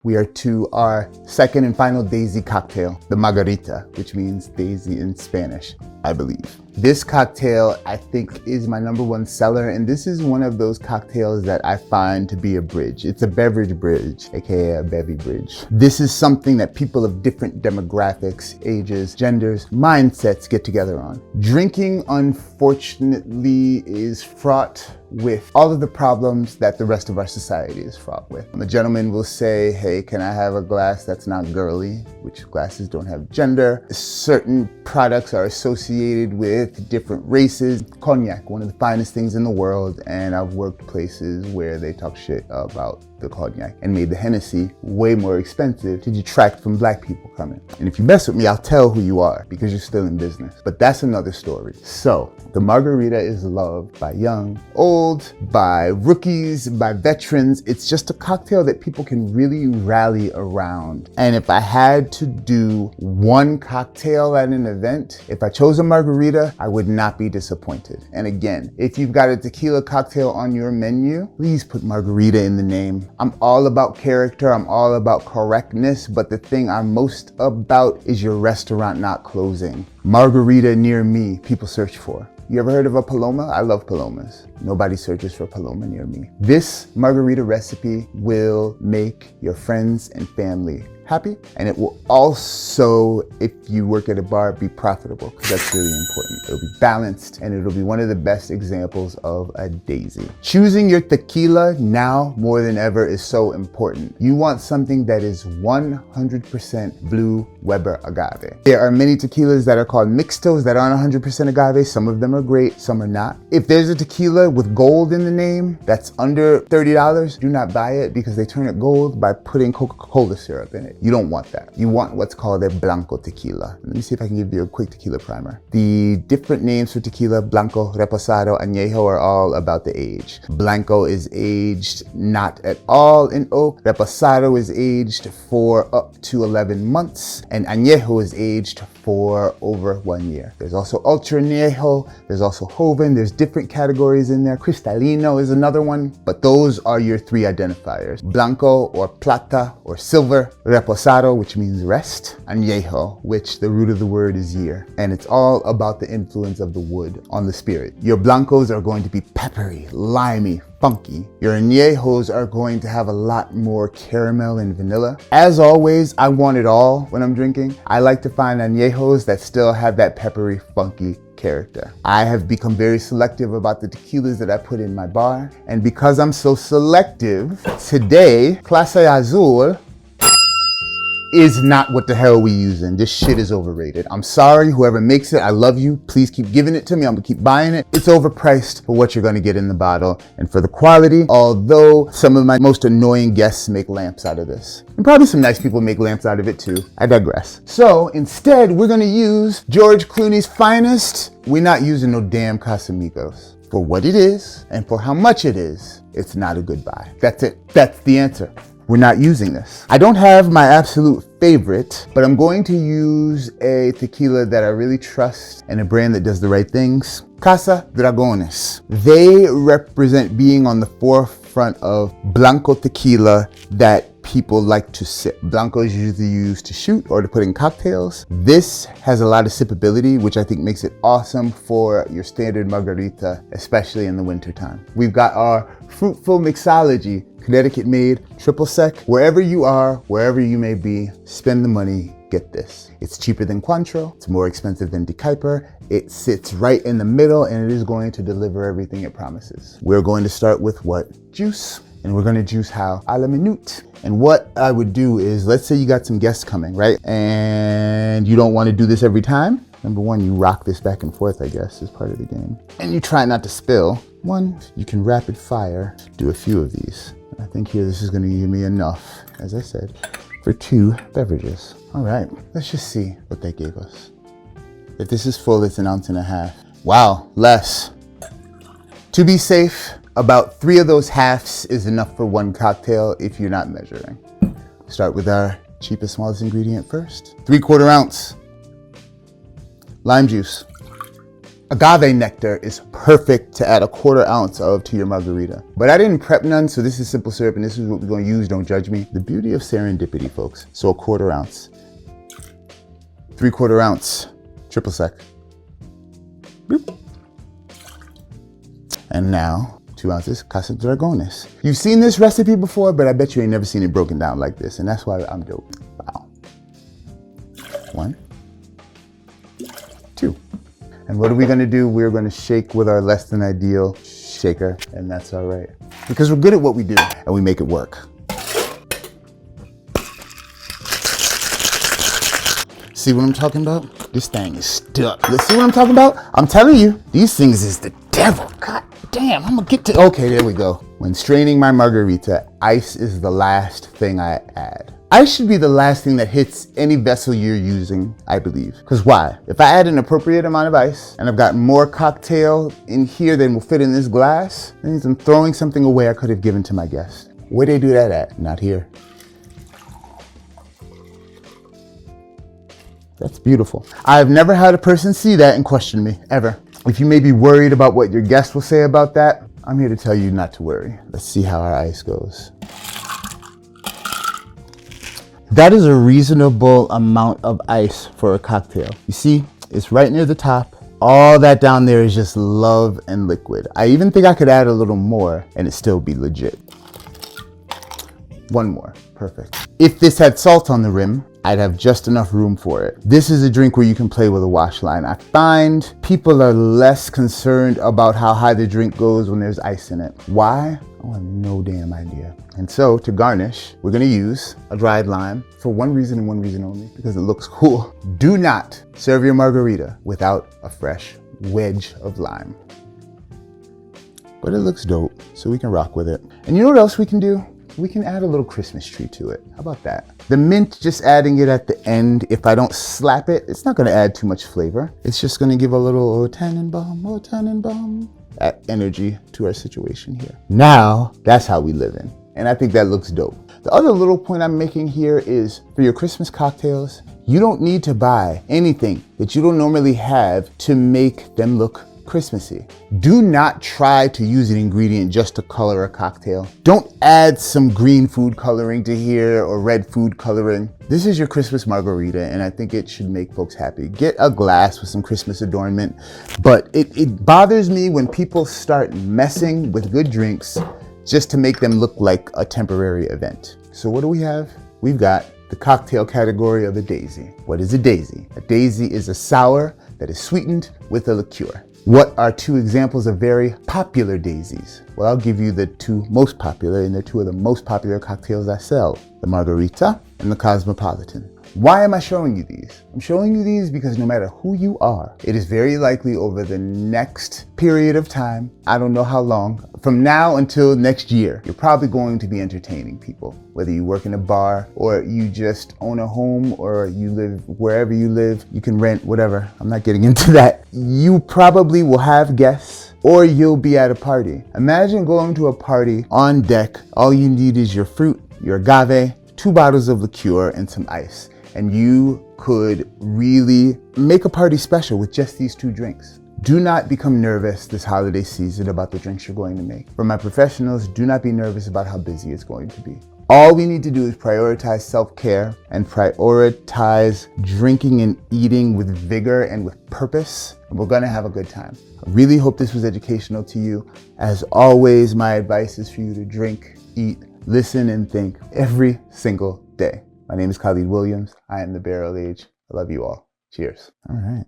We are to our second and final daisy cocktail, the Margarita, which means daisy in Spanish, I believe. This cocktail, I think, is my #1 seller, and this is one of those cocktails that I find to be a bridge. It's a beverage bridge, aka a bevy bridge. This is something that people of different demographics, ages, genders, mindsets get together on. Drinking, unfortunately, is fraught with all of the problems that the rest of our society is fraught with. A gentleman will say, hey, can I have a glass that's not girly? Which glasses don't have gender. Certain products are associated with different races. Cognac, one of the finest things in the world, and I've worked places where they talk shit about the cognac and made the Hennessy way more expensive to detract from black people coming. And if you mess with me, I'll tell who you are because you're still in business. But that's another story. So the Margarita is loved by young, old, by rookies, by veterans. It's just a cocktail that people can really rally around. And if I had to do one cocktail at an event, if I chose a Margarita, I would not be disappointed. And again, if you've got a tequila cocktail on your menu, please put Margarita in the name. I'm all about character, I'm all about correctness, but the thing I'm most about is your restaurant not closing. Margarita near me, people search for. You ever heard of a Paloma? I love Palomas. Nobody searches for Paloma near me. This Margarita recipe will make your friends and family happy, and it will also, if you work at a bar, be profitable, because that's really important. It'll be balanced, and it'll be one of the best examples of a daisy. Choosing your tequila now more than ever is so important. You want something that is 100% blue Weber agave. There are many tequilas that are called mixtos that aren't 100% agave. Some of them are great, some are not. If there's a tequila with gold in the name that's under $30, do not buy it because they turn it gold by putting Coca-Cola syrup in it. You don't want that. You want what's called a blanco tequila. Let me see if I can give you a quick tequila primer. The different names for tequila, blanco, reposado, añejo, are all about the age. Blanco is aged not at all in oak. Reposado is aged for up to 11 months. And añejo is aged for over 1 year. There's also ultra añejo, there's also joven, there's different categories in there. Cristalino is another one, but those are your 3 identifiers. Blanco or plata or silver, reposado, which means rest, añejo, which the root of the word is year. And it's all about the influence of the wood on the spirit. Your blancos are going to be peppery, limey, funky. Your añejos are going to have a lot more caramel and vanilla. As always, I want it all when I'm drinking. I like to find añejos that still have that peppery, funky character. I have become very selective about the tequilas that I put in my bar. And because I'm so selective, today, Clase Azul is not what the hell we using. This shit is overrated. I'm sorry, whoever makes it, I love you. Please keep giving it to me. I'm gonna keep buying it. It's overpriced for what you're gonna get in the bottle and for the quality, although some of my most annoying guests make lamps out of this. And probably some nice people make lamps out of it too. I digress. So instead, we're gonna use George Clooney's finest. We're not using no damn Casamigos. For what it is and for how much it is, it's not a good buy. That's it. That's the answer. We're not using this. I don't have my absolute favorite, but I'm going to use a tequila that I really trust and a brand that does the right things. Casa Dragones. They represent being on the forefront of blanco tequila that people like to sip. Blanco is usually used to shoot or to put in cocktails. This has a lot of sippability, which I think makes it awesome for your standard margarita, especially in the wintertime. We've got our fruitful mixology, Connecticut made, triple sec. Wherever you are, wherever you may be, spend the money, get this. It's cheaper than Cointreau, it's more expensive than De Kuyper. It sits right in the middle and it is going to deliver everything it promises. We're going to start with what? Juice. And we're gonna juice how? A la minute. And what I would do is, let's say you got some guests coming, right? And you don't wanna do this every time. Number one, you rock this back and forth, I guess, is part of the game. And you try not to spill. One, you can rapid fire do a few of these. I think here this is gonna give me enough, as I said, for 2 beverages. All right, let's just see what they gave us. If this is full, it's 1.5 ounces. Wow, less. To be safe, about 3 of those halves is enough for 1 cocktail if you're not measuring. Start with our cheapest, smallest ingredient first. 3/4 ounce lime juice. Agave nectar is perfect to add a 1/4 ounce of to your margarita. But I didn't prep none, so this is simple syrup, and this is what we're going to use. Don't judge me. The beauty of serendipity, folks. So a 1/4 ounce, 3/4 ounce, triple sec. Boop. And now 2 ounces Casa Dragones. You've seen this recipe before, but I bet you ain't never seen it broken down like this, and that's why I'm dope. Wow. 1, 2. And what are we gonna do? We're gonna shake with our less than ideal shaker, and that's all right. Because we're good at what we do, and we make it work. See what I'm talking about? This thing is stuck. You see what I'm talking about? I'm telling you, these things is the devil. God damn, I'm gonna get to, okay, there we go. When straining my margarita, ice is the last thing I add. Ice should be the last thing that hits any vessel you're using, I believe. Because why? If I add an appropriate amount of ice and I've got more cocktail in here than will fit in this glass, that means I'm throwing something away I could have given to my guest. Where they do that at? Not here. That's beautiful. I've never had a person see that and question me, ever. If you may be worried about what your guests will say about that, I'm here to tell you not to worry. Let's see how our ice goes. That is a reasonable amount of ice for a cocktail. You see, it's right near the top. All that down there is just love and liquid. I even think I could add a little more and it still be legit. 1 more, perfect. If this had salt on the rim, I'd have just enough room for it. This is a drink where you can play with a wash line. I find people are less concerned about how high the drink goes when there's ice in it. Why? I have no damn idea. And so to garnish, we're gonna use a dried lime for one reason and one reason only, because it looks cool. Do not serve your margarita without a fresh wedge of lime. But it looks dope, so we can rock with it. And you know what else we can do? We can add a little Christmas tree to it. How about that? The mint, just adding it at the end, if I don't slap it, it's not gonna add too much flavor. It's just gonna give a little oh Tannenbaum, that energy to our situation here. Now, that's how we live in. And I think that looks dope. The other little point I'm making here is for your Christmas cocktails, you don't need to buy anything that you don't normally have to make them look Christmassy. Do not try to use an ingredient just to color a cocktail. Don't add some green food coloring to here or red food coloring. This is your Christmas margarita, and I think it should make folks happy. Get a glass with some Christmas adornment, but it bothers me when people start messing with good drinks just to make them look like a temporary event. So what do we have? We've got the cocktail category of a daisy. What is a daisy? A daisy is a sour that is sweetened with a liqueur. What are 2 examples of very popular daisies? Well, I'll give you the 2 most popular, and they're 2 of the most popular cocktails I sell. The Margarita and the Cosmopolitan. Why am I showing you these? I'm showing you these because no matter who you are, it is very likely over the next period of time, I don't know how long, from now until next year, you're probably going to be entertaining people. Whether you work in a bar or you just own a home or you live wherever you live, you can rent, whatever. I'm not getting into that. You probably will have guests or you'll be at a party. Imagine going to a party on deck. All you need is your fruit, your agave, 2 bottles of liqueur and some ice. And you could really make a party special with just these 2 drinks. Do not become nervous this holiday season about the drinks you're going to make. For my professionals, do not be nervous about how busy it's going to be. All we need to do is prioritize self-care and prioritize drinking and eating with vigor and with purpose, and we're gonna have a good time. I really hope this was educational to you. As always, my advice is for you to drink, eat, listen, and think every single day. My name is Khalid Williams. I am the Barrel Age. I love you all. Cheers. All right.